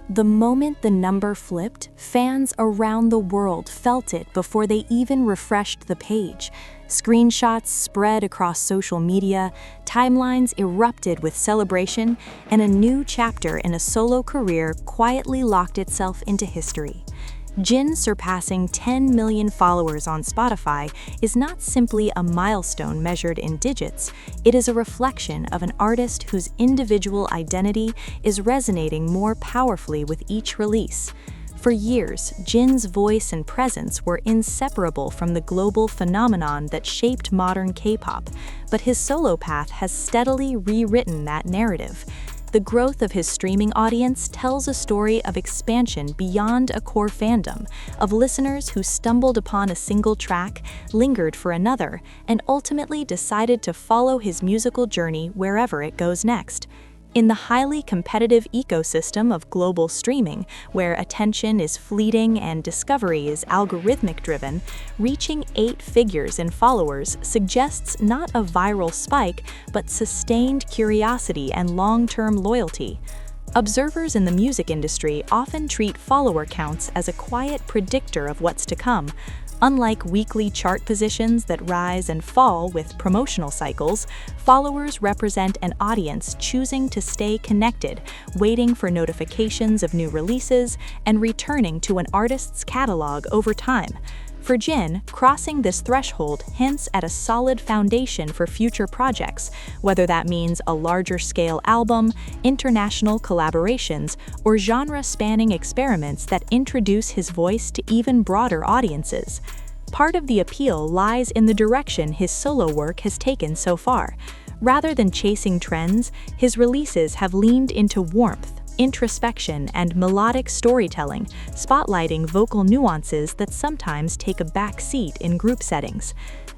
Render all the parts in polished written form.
The moment the number flipped, fans around the world felt it before they even refreshed the page. Screenshots spread across social media, timelines erupted with celebration, and a new chapter in a solo career quietly locked itself into history. Jin surpassing 10 million followers on Spotify is not simply a milestone measured in digits, it is a reflection of an artist whose individual identity is resonating more powerfully with each release. For years, Jin's voice and presence were inseparable from the global phenomenon that shaped modern K-pop, but his solo path has steadily rewritten that narrative. The growth of his streaming audience tells a story of expansion beyond a core fandom, of listeners who stumbled upon a single track, lingered for another, and ultimately decided to follow his musical journey wherever it goes next. In the highly competitive ecosystem of global streaming, where attention is fleeting and discovery is algorithmic-driven, reaching 8 figures in followers suggests not a viral spike, but sustained curiosity and long-term loyalty. Observers in the music industry often treat follower counts as a quiet predictor of what's to come. Unlike weekly chart positions that rise and fall with promotional cycles, followers represent an audience choosing to stay connected, waiting for notifications of new releases, and returning to an artist's catalog over time. For Jin, crossing this threshold hints at a solid foundation for future projects, whether that means a larger-scale album, international collaborations, or genre-spanning experiments that introduce his voice to even broader audiences. Part of the appeal lies in the direction his solo work has taken so far. Rather than chasing trends, his releases have leaned into warmth, introspection, and melodic storytelling, spotlighting vocal nuances that sometimes take a back seat in group settings.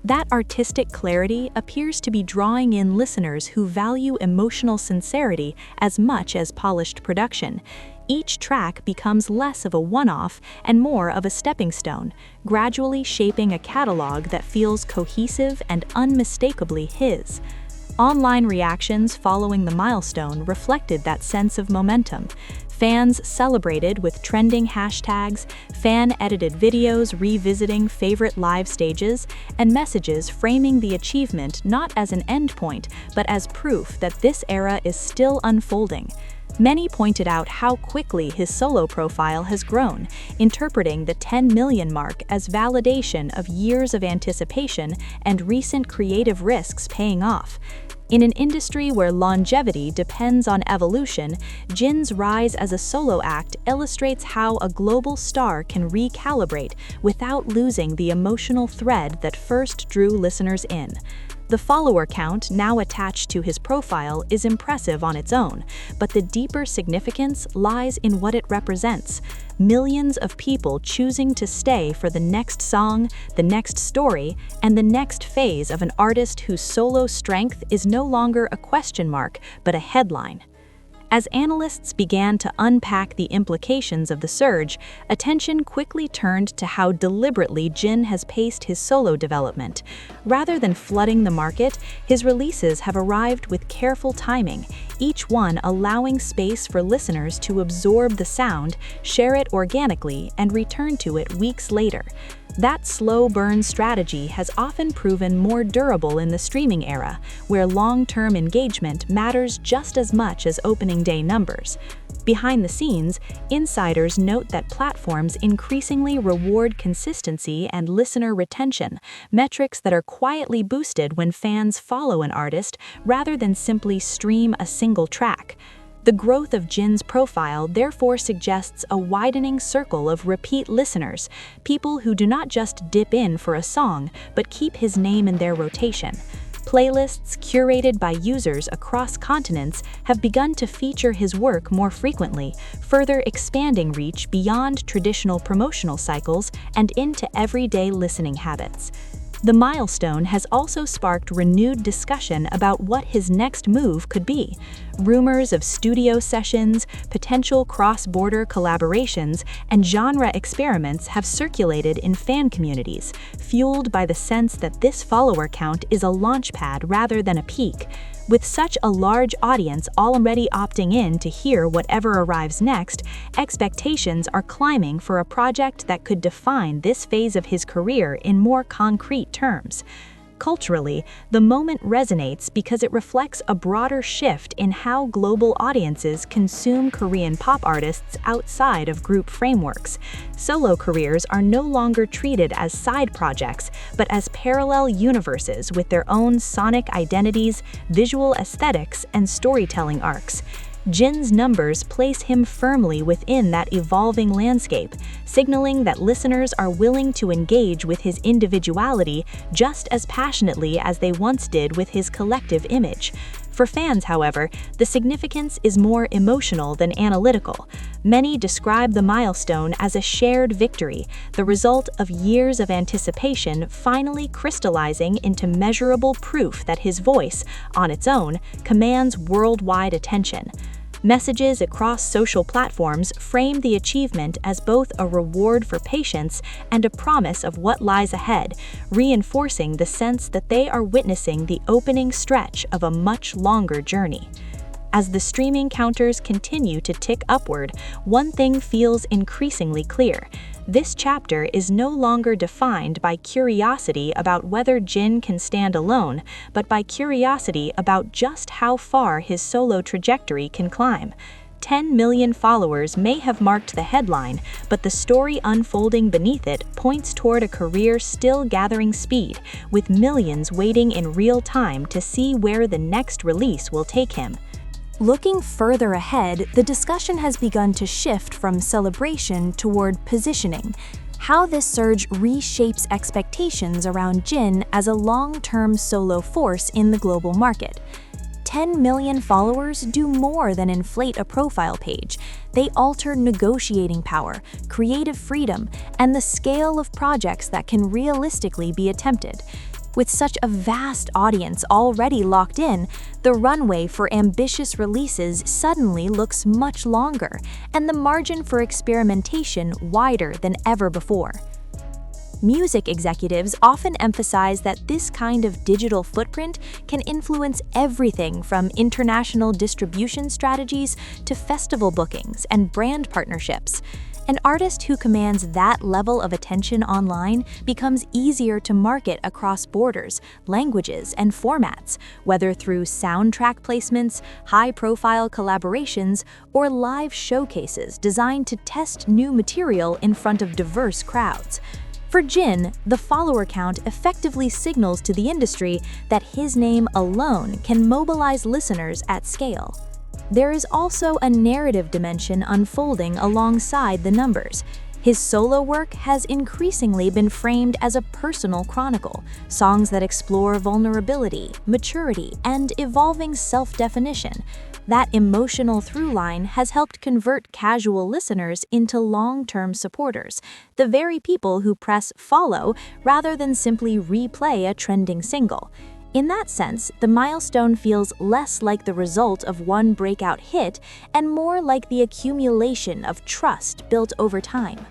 That artistic clarity appears to be drawing in listeners who value emotional sincerity as much as polished production. Each track becomes less of a one-off and more of a stepping stone, gradually shaping a catalog that feels cohesive and unmistakably his. Online reactions following the milestone reflected that sense of momentum. Fans celebrated with trending hashtags, fan-edited videos revisiting favorite live stages, and messages framing the achievement not as an endpoint, but as proof that this era is still unfolding. Many pointed out how quickly his solo profile has grown, interpreting the 10 million mark as validation of years of anticipation and recent creative risks paying off. In an industry where longevity depends on evolution, Jin's rise as a solo act illustrates how a global star can recalibrate without losing the emotional thread that first drew listeners in. The follower count now attached to his profile is impressive on its own, but the deeper significance lies in what it represents. Millions of people choosing to stay for the next song, the next story, and the next phase of an artist whose solo strength is no longer a question mark, but a headline. As analysts began to unpack the implications of the surge, attention quickly turned to how deliberately Jin has paced his solo development. Rather than flooding the market, his releases have arrived with careful timing, each one allowing space for listeners to absorb the sound, share it organically, and return to it weeks later. That slow burn strategy has often proven more durable in the streaming era, where long-term engagement matters just as much as opening day numbers. Behind the scenes, insiders note that platforms increasingly reward consistency and listener retention, metrics that are quietly boosted when fans follow an artist rather than simply stream a single track. The growth of Jin's profile therefore suggests a widening circle of repeat listeners, people who do not just dip in for a song, but keep his name in their rotation. Playlists curated by users across continents have begun to feature his work more frequently, further expanding reach beyond traditional promotional cycles and into everyday listening habits. The milestone has also sparked renewed discussion about what his next move could be. Rumors of studio sessions, potential cross-border collaborations, and genre experiments have circulated in fan communities, fueled by the sense that this follower count is a launchpad rather than a peak. With such a large audience already opting in to hear whatever arrives next, expectations are climbing for a project that could define this phase of his career in more concrete terms. Culturally, the moment resonates because it reflects a broader shift in how global audiences consume Korean pop artists outside of group frameworks. Solo careers are no longer treated as side projects, but as parallel universes with their own sonic identities, visual aesthetics, and storytelling arcs. Jin's numbers place him firmly within that evolving landscape, signaling that listeners are willing to engage with his individuality just as passionately as they once did with his collective image. For fans, however, the significance is more emotional than analytical. Many describe the milestone as a shared victory, the result of years of anticipation finally crystallizing into measurable proof that his voice, on its own, commands worldwide attention. Messages across social platforms frame the achievement as both a reward for patience and a promise of what lies ahead, reinforcing the sense that they are witnessing the opening stretch of a much longer journey. As the streaming counters continue to tick upward, one thing feels increasingly clear. This chapter is no longer defined by curiosity about whether Jin can stand alone, but by curiosity about just how far his solo trajectory can climb. 10 million followers may have marked the headline, but the story unfolding beneath it points toward a career still gathering speed, with millions waiting in real time to see where the next release will take him. Looking further ahead, the discussion has begun to shift from celebration toward positioning. How this surge reshapes expectations around Jin as a long-term solo force in the global market. 10 million followers do more than inflate a profile page. They alter negotiating power, creative freedom, and the scale of projects that can realistically be attempted. With such a vast audience already locked in, the runway for ambitious releases suddenly looks much longer, and the margin for experimentation wider than ever before. Music executives often emphasize that this kind of digital footprint can influence everything from international distribution strategies to festival bookings and brand partnerships. An artist who commands that level of attention online becomes easier to market across borders, languages, and formats, whether through soundtrack placements, high-profile collaborations, or live showcases designed to test new material in front of diverse crowds. For Jin, the follower count effectively signals to the industry that his name alone can mobilize listeners at scale. There is also a narrative dimension unfolding alongside the numbers. His solo work has increasingly been framed as a personal chronicle, songs that explore vulnerability, maturity, and evolving self-definition. That emotional through-line has helped convert casual listeners into long-term supporters, the very people who press follow rather than simply replay a trending single. In that sense, the milestone feels less like the result of one breakout hit and more like the accumulation of trust built over time.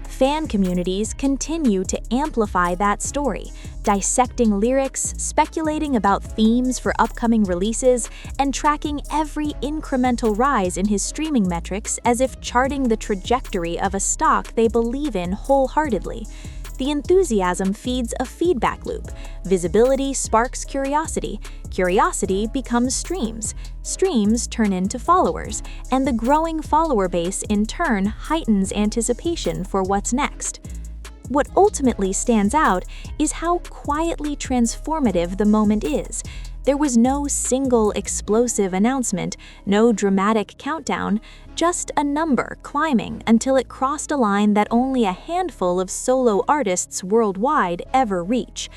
Fan communities continue to amplify that story, dissecting lyrics, speculating about themes for upcoming releases, and tracking every incremental rise in his streaming metrics as if charting the trajectory of a stock they believe in wholeheartedly. The enthusiasm feeds a feedback loop. Visibility sparks curiosity. Curiosity becomes streams. Streams turn into followers. And the growing follower base in turn heightens anticipation for what's next. What ultimately stands out is how quietly transformative the moment is. There was no single explosive announcement, no dramatic countdown, just a number climbing until it crossed a line that only a handful of solo artists worldwide ever reach.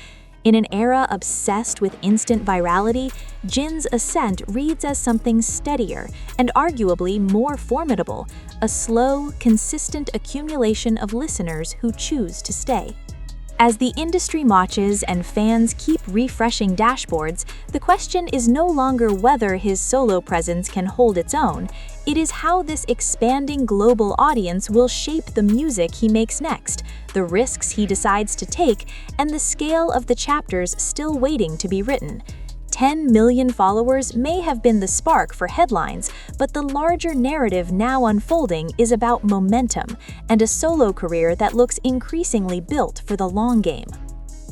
In an era obsessed with instant virality, Jin's ascent reads as something steadier and arguably more formidable, a slow, consistent accumulation of listeners who choose to stay. As the industry marches and fans keep refreshing dashboards, the question is no longer whether his solo presence can hold its own. It is how this expanding global audience will shape the music he makes next, the risks he decides to take, and the scale of the chapters still waiting to be written. 10 million followers may have been the spark for headlines, but the larger narrative now unfolding is about momentum and a solo career that looks increasingly built for the long game.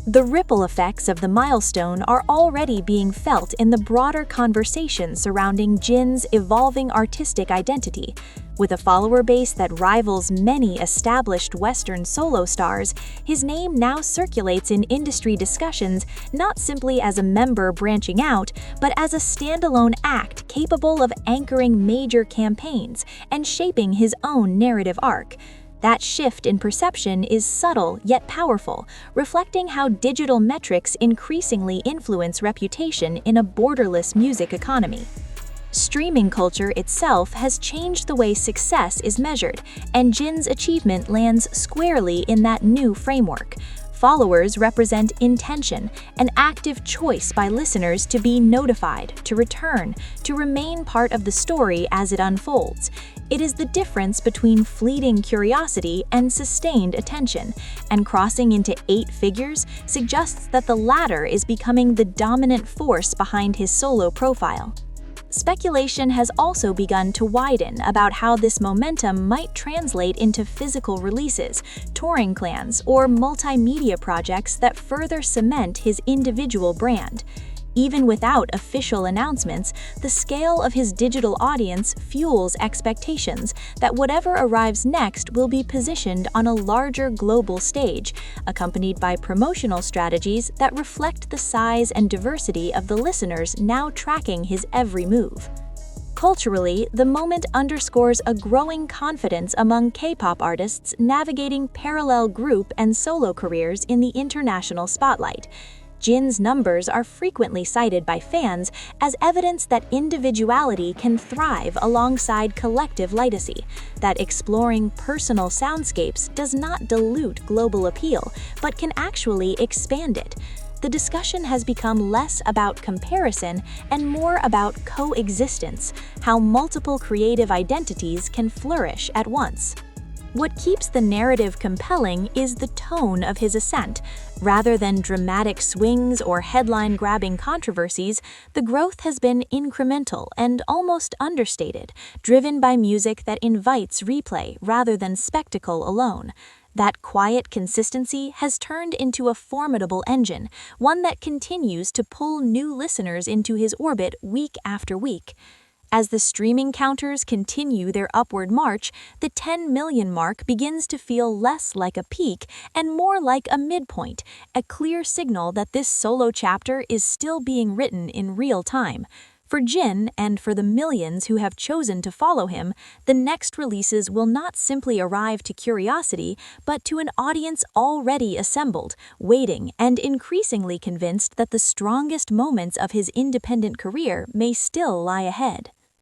The ripple effects of the milestone are already being felt in the broader conversation surrounding Jin's evolving artistic identity. With a follower base that rivals many established Western solo stars, his name now circulates in industry discussions not simply as a member branching out, but as a standalone act capable of anchoring major campaigns and shaping his own narrative arc. That shift in perception is subtle yet powerful, reflecting how digital metrics increasingly influence reputation in a borderless music economy. Streaming culture itself has changed the way success is measured, and Jin's achievement lands squarely in that new framework. Followers represent intention, an active choice by listeners to be notified, to return, to remain part of the story as it unfolds. It is the difference between fleeting curiosity and sustained attention, and crossing into 8 figures suggests that the latter is becoming the dominant force behind his solo profile. Speculation has also begun to widen about how this momentum might translate into physical releases, touring plans, or multimedia projects that further cement his individual brand. Even without official announcements, the scale of his digital audience fuels expectations that whatever arrives next will be positioned on a larger global stage, accompanied by promotional strategies that reflect the size and diversity of the listeners now tracking his every move. Culturally, the moment underscores a growing confidence among K-pop artists navigating parallel group and solo careers in the international spotlight. Jin's numbers are frequently cited by fans as evidence that individuality can thrive alongside collective legacy, that exploring personal soundscapes does not dilute global appeal, but can actually expand it. The discussion has become less about comparison and more about coexistence, how multiple creative identities can flourish at once. What keeps the narrative compelling is the tone of his ascent. Rather than dramatic swings or headline-grabbing controversies, the growth has been incremental and almost understated, driven by music that invites replay rather than spectacle alone. That quiet consistency has turned into a formidable engine, one that continues to pull new listeners into his orbit week after week. As the streaming counters continue their upward march, the 10 million mark begins to feel less like a peak and more like a midpoint, a clear signal that this solo chapter is still being written in real time. For Jin, and for the millions who have chosen to follow him, the next releases will not simply arrive to curiosity, but to an audience already assembled, waiting, and increasingly convinced that the strongest moments of his independent career may still lie ahead.